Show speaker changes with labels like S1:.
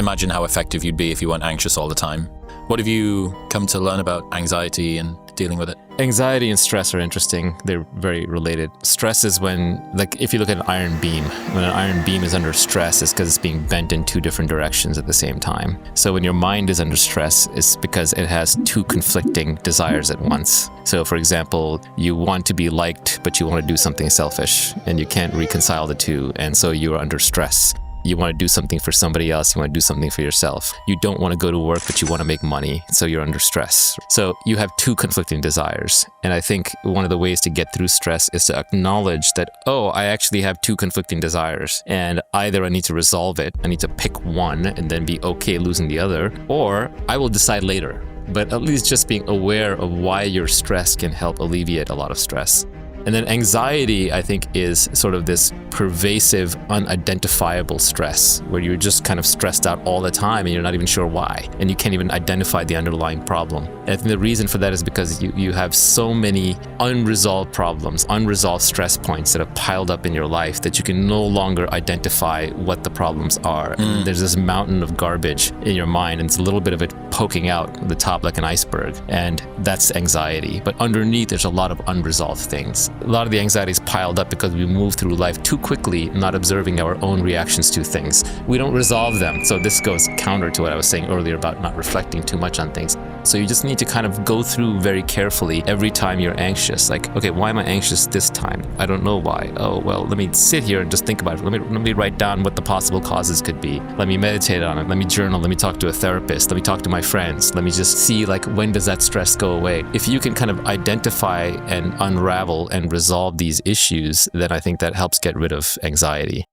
S1: imagine how effective you'd be if you weren't anxious all the time. What have you come to learn about anxiety and dealing with it?
S2: Anxiety and stress are interesting. They're very related. Stress is when, like, if you look at an iron beam, when an iron beam is under stress, it's because it's being bent in two different directions at the same time. So when your mind is under stress, it's because it has two conflicting desires at once. So for example, you want to be liked, but you want to do something selfish, and you can't reconcile the two, and so you're under stress. You want to do something for somebody else, you want to do something for yourself. You don't want to go to work, but you want to make money, so you're under stress. So you have two conflicting desires. And I think one of the ways to get through stress is to acknowledge that, oh, I actually have two conflicting desires. And either I need to resolve it, I need to pick one and then be okay losing the other, or I will decide later. But at least just being aware of why you're stressed can help alleviate a lot of stress. And then anxiety, I think, is sort of this pervasive, unidentifiable stress where you're just kind of stressed out all the time and you're not even sure why. And you can't even identify the underlying problem. And I think the reason for that is because you have so many unresolved problems, unresolved stress points that have piled up in your life that you can no longer identify what the problems are. And there's this mountain of garbage in your mind, and it's a little bit of it poking out the top like an iceberg. And that's anxiety. But underneath, there's a lot of unresolved things. A lot of the anxiety is piled up because we move through life too quickly, not observing our own reactions to things. We don't resolve them. So this goes counter to what I was saying earlier about not reflecting too much on things. So you just need to kind of go through very carefully every time you're anxious. Like, okay, why am I anxious this time? I don't know why. Oh, well, let me sit here and just think about it. Let me write down what the possible causes could be. Let me meditate on it. Let me journal. Let me talk to a therapist. Let me talk to my friends. Let me just see, like, when does that stress go away? If you can kind of identify and unravel and resolve these issues, then I think that helps get rid of anxiety.